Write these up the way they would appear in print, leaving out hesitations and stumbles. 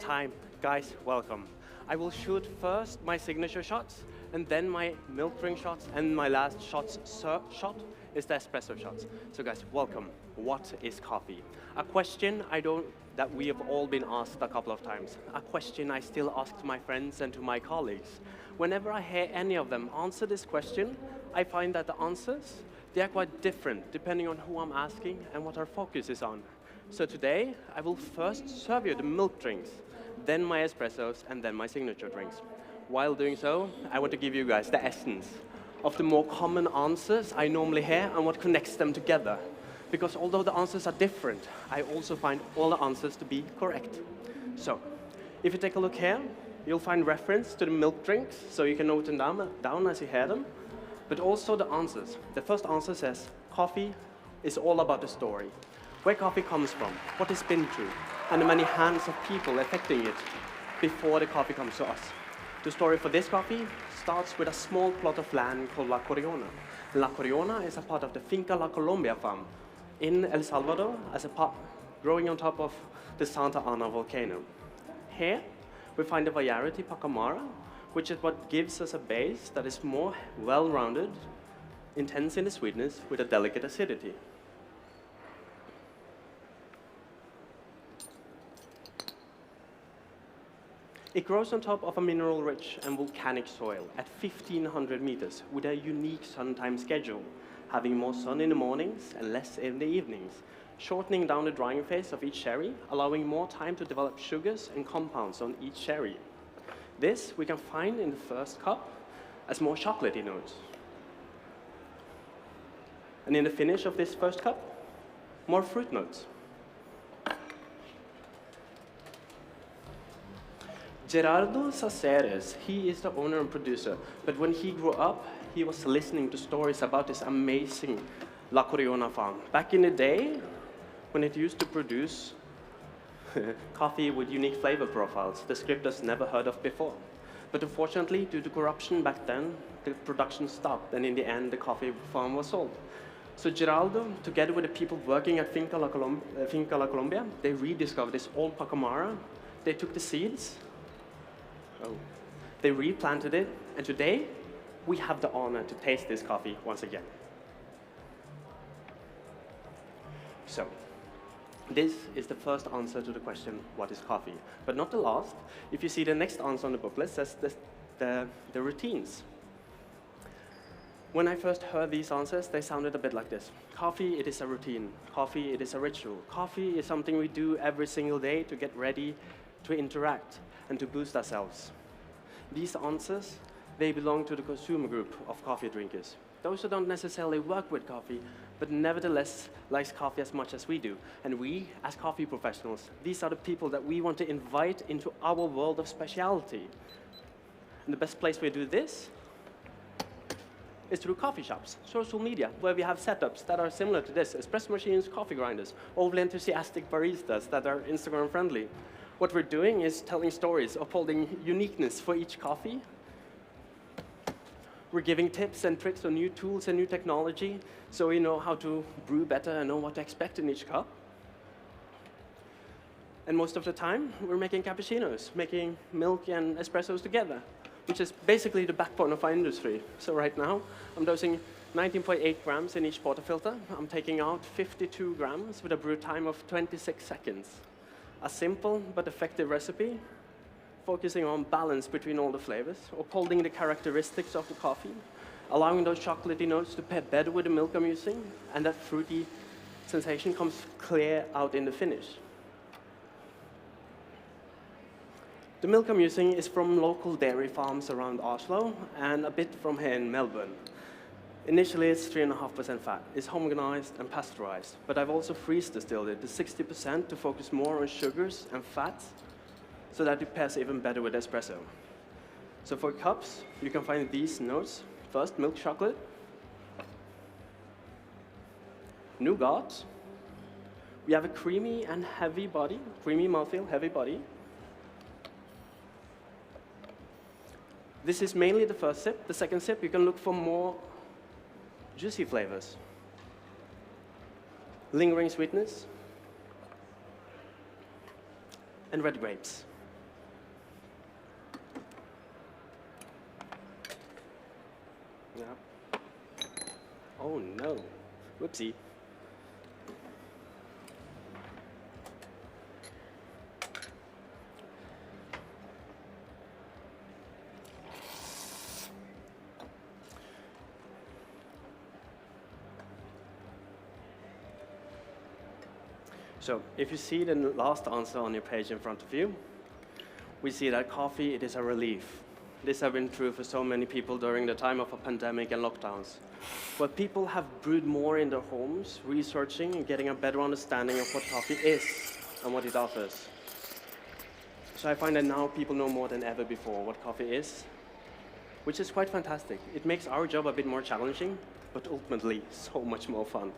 time. Guys, welcome. I will shoot first my signature shots, and then my milk drink shots, and my last shot is the espresso shots. So guys, welcome. What is coffee? A question that we have all been asked a couple of times. A question I still ask to my friends and to my colleagues. Whenever I hear any of them answer this question, I find that the answers, they are quite different depending on who I'm asking and what our focus is on. So today, I will first serve you the milk drinks, then my espressos, and then my signature drinks. While doing so, I want to give you guys the essence of the more common answers I normally hear and what connects them together. Because although the answers are different, I also find all the answers to be correct. So, if you take a look here, you'll find reference to the milk drinks, so you can note them down as you hear them, but also the answers. The first answer says, coffee is all about the story. Where coffee comes from, what it's been through, and the many hands of people affecting it before the coffee comes to us. The story for this coffee starts with a small plot of land called La Coriona. La Coriona is a part of the Finca La Colombia farm in El Salvador, as a part growing on top of the Santa Ana volcano. Here, we find the variety Pacamara, which is what gives us a base that is more well-rounded, intense in the sweetness, with a delicate acidity. It grows on top of a mineral-rich and volcanic soil at 1,500 meters with a unique sun time schedule, having more sun in the mornings and less in the evenings, shortening down the drying phase of each cherry, allowing more time to develop sugars and compounds on each cherry. This we can find in the first cup as more chocolatey notes. And in the finish of this first cup, more fruit notes. Gerardo Saceres, he is the owner and producer, but when he grew up, he was listening to stories about this amazing La Coriona farm. Back in the day, when it used to produce coffee with unique flavor profiles the scripters never heard of before. But unfortunately, due to corruption back then, the production stopped, and in the end, the coffee farm was sold. So Geraldo, together with the people working at Finca La Colombia, they rediscovered this old Pacamara. They took the seeds, they replanted it, and today, we have the honor to taste this coffee once again. So, this is the first answer to the question, what is coffee? But not the last. If you see the next answer on the booklet, says the routines. When I first heard these answers, they sounded a bit like this. Coffee, it is a routine. Coffee, it is a ritual. Coffee is something we do every single day to get ready to interact and to boost ourselves. These answers, they belong to the consumer group of coffee drinkers. Those who don't necessarily work with coffee, but nevertheless likes coffee as much as we do. And we, as coffee professionals, these are the people that we want to invite into our world of specialty. And the best place we do this is through coffee shops, social media, where we have setups that are similar to this, espresso machines, coffee grinders, overly enthusiastic baristas that are Instagram friendly. What we're doing is telling stories, upholding uniqueness for each coffee. We're giving tips and tricks on new tools and new technology, so we know how to brew better and know what to expect in each cup. And most of the time, we're making cappuccinos, making milk and espressos together, which is basically the backbone of our industry. So right now, I'm dosing 19.8 grams in each portafilter. I'm taking out 52 grams with a brew time of 26 seconds. A simple but effective recipe, focusing on balance between all the flavors, upholding the characteristics of the coffee, allowing those chocolatey notes to pair better with the milk I'm using, and that fruity sensation comes clear out in the finish. The milk I'm using is from local dairy farms around Oslo and a bit from here in Melbourne. Initially, it's 3.5% fat. It's homogenized and pasteurized, but I've also freeze distilled it to 60% to focus more on sugars and fats so that it pairs even better with espresso. So for cups, you can find these notes. First, milk chocolate, nougat. We have a creamy and heavy body, creamy mouthfeel, heavy body. This is mainly the first sip. The second sip, you can look for more juicy flavors. Lingering sweetness, and red grapes. Oh no, whoopsie. So if you see the last answer on your page in front of you, we see that coffee, it is a relief. This has been true for so many people during the time of a pandemic and lockdowns, where people have brewed more in their homes, researching and getting a better understanding of what coffee is and what it offers. So I find that now people know more than ever before what coffee is, which is quite fantastic. It makes our job a bit more challenging, but ultimately so much more fun.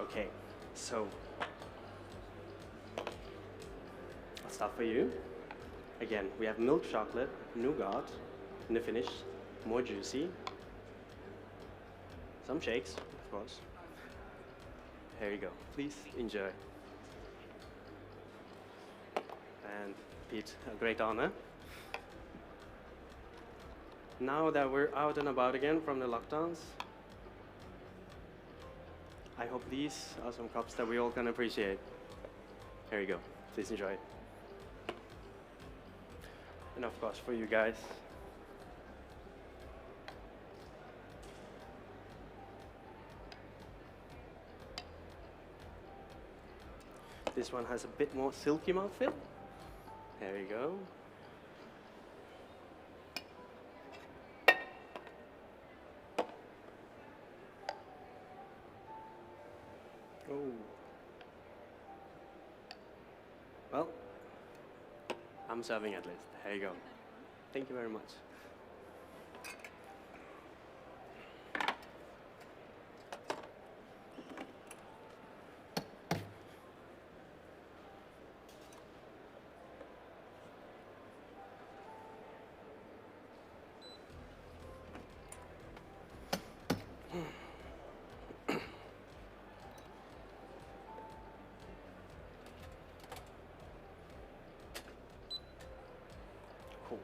Okay, so I'll start for you. Again, we have milk chocolate, nougat, in the finish, more juicy. Some shakes, of course. Here you go. Please enjoy. And Pete, a great honor. Now that we're out and about again from the lockdowns, I hope these are some cups that we all can appreciate. Here you go. Please enjoy. And of course, for you guys, this one has a bit more silky mouthfeel. There you go. Oh. Well, I'm serving at least. There you go. Thank you very much. Cool.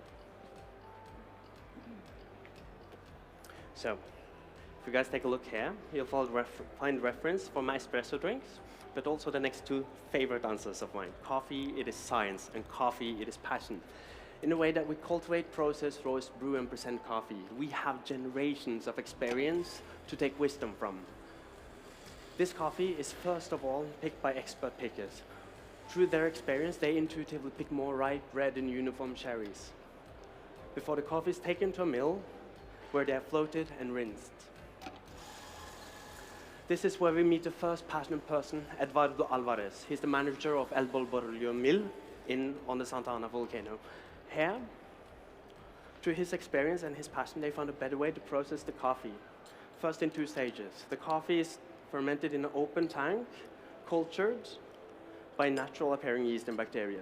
So, if you guys take a look here, you'll find reference for my espresso drinks, but also the next two favorite answers of mine. Coffee, it is science, and coffee, it is passion. In the way that we cultivate, process, roast, brew, and present coffee, we have generations of experience to take wisdom from. This coffee is first of all picked by expert pickers. Through their experience, they intuitively pick more ripe, red, and uniform cherries before the coffee is taken to a mill where they are floated and rinsed. This is where we meet the first passionate person, Eduardo Alvarez. He's the manager of El Bolborillo Mill on the Santa Ana volcano. Here, through his experience and his passion, they found a better way to process the coffee. First in two stages. The coffee is fermented in an open tank, cultured by natural appearing yeast and bacteria.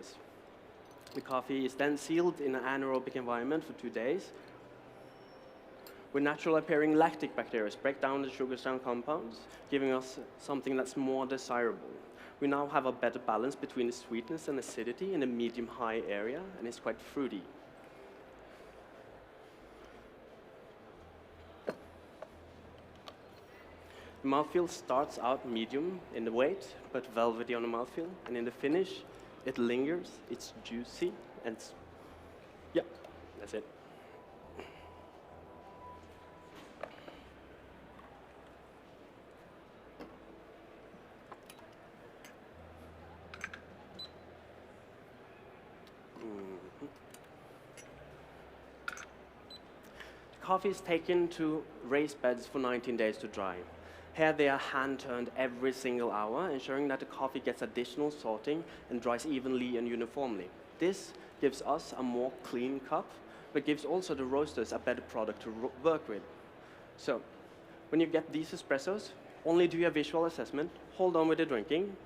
The coffee is then sealed in an anaerobic environment for 2 days, where natural appearing lactic bacteria break down the sugar strand compounds, giving us something that's more desirable. We now have a better balance between the sweetness and acidity in a medium-high area, and it's quite fruity. The mouthfeel starts out medium in the weight, but velvety on the mouthfeel, and in the finish, it lingers, it's juicy, and yeah, that's it. Coffee is taken to raised beds for 19 days to dry. Here they are hand-turned every single hour, ensuring that the coffee gets additional sorting and dries evenly and uniformly. This gives us a more clean cup, but gives also the roasters a better product to work with. So when you get these espressos, only do a visual assessment, hold on with the drinking,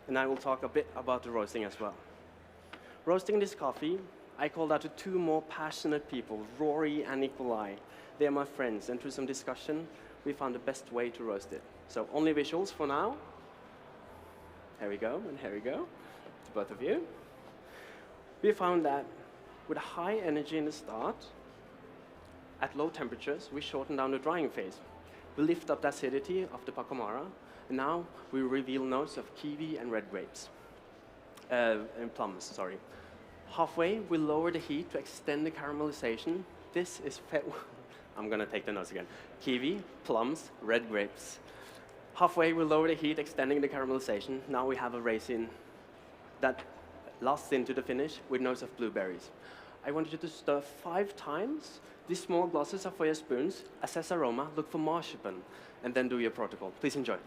and I will talk a bit about the roasting as well. Roasting this coffee, I called out to two more passionate people, Rory and Nikolai. They are my friends, and through some discussion, we found the best way to roast it. So only visuals for now. Here we go, and here we go, to both of you. We found that with a high energy in the start, at low temperatures, we shorten down the drying phase. We lift up the acidity of the Pacamara, and now we reveal notes of kiwi and red grapes, and plums, sorry. Halfway, we lower the heat to extend the caramelization. This is, I'm gonna take the notes again. Kiwi, plums, red grapes. Halfway, we lower the heat, extending the caramelization. Now we have a raisin that lasts into the finish with notes of blueberries. I want you to stir 5 times. These small glasses are for your spoons. Assess aroma, look for marzipan, and then do your protocol. Please enjoy.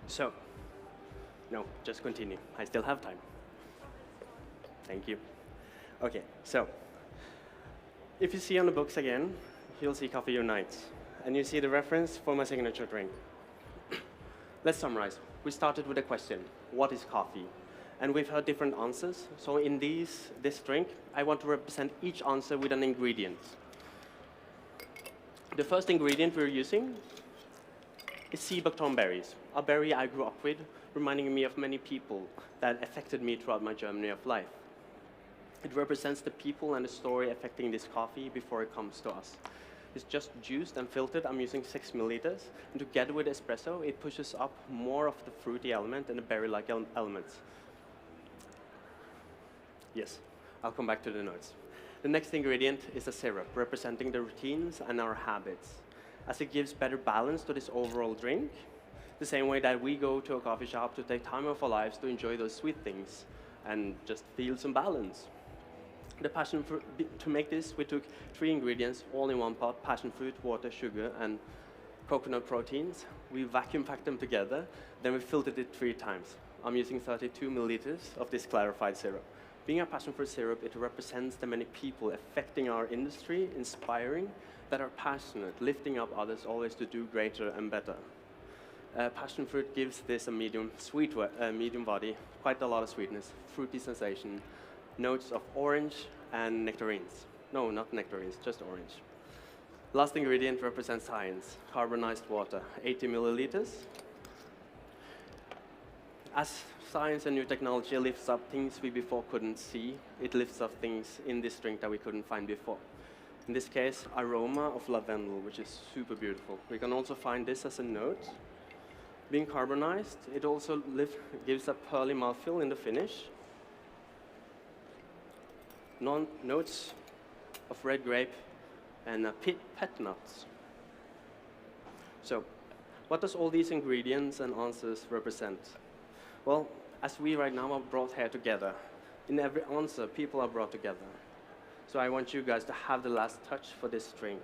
So, no, just continue. I still have time. Thank you. Okay, so, if you see on the books again, you'll see Coffee Unites. And you see the reference for my signature drink. Let's summarize. We started with a question, what is coffee? And we've heard different answers. So in this drink, I want to represent each answer with an ingredient. The first ingredient we're using is sea buckthorn berries, a berry I grew up with, reminding me of many people that affected me throughout my journey of life. It represents the people and the story affecting this coffee before it comes to us. It's just juiced and filtered. I'm using 6 milliliters, and together with espresso, it pushes up more of the fruity element and the berry-like elements. Yes, I'll come back to the notes. The next ingredient is a syrup, representing the routines and our habits, as it gives better balance to this overall drink, the same way that we go to a coffee shop to take time of our lives to enjoy those sweet things and just feel some balance. The passion fruit, to make this, we took 3 ingredients, all in one pot: passion fruit, water, sugar, and coconut proteins. We vacuum packed them together, then we filtered it 3 times. I'm using 32 milliliters of this clarified syrup. Being a passion fruit syrup, it represents the many people affecting our industry, inspiring, that are passionate, lifting up others always to do greater and better. Passion fruit gives this a medium body, quite a lot of sweetness, fruity sensation, notes of orange and nectarines. No, not nectarines, just orange. Last ingredient represents science, carbonized water, 80 milliliters. As science and new technology lifts up things we before couldn't see, it lifts up things in this drink that we couldn't find before. In this case, aroma of lavender, which is super beautiful. We can also find this as a note. Being carbonized, it also gives a pearly mouthfeel in the finish. Notes of red grape and pet nuts. So, what does all these ingredients and answers represent? Well, as we right now are brought here together, in every answer, people are brought together. So I want you guys to have the last touch for this drink.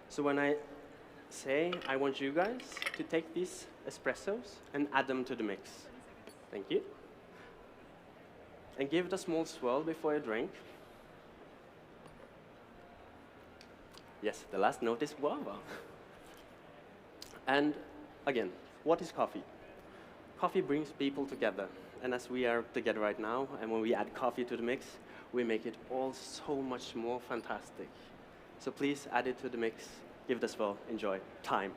So when I say, I want you guys to take these espressos and add them to the mix. Thank you. And give it a small swirl before you drink. Yes, the last note is guava. And again, what is coffee? Coffee brings people together. And as we are together right now, and when we add coffee to the mix, we make it all so much more fantastic. So please add it to the mix, give it a swirl, enjoy. Time.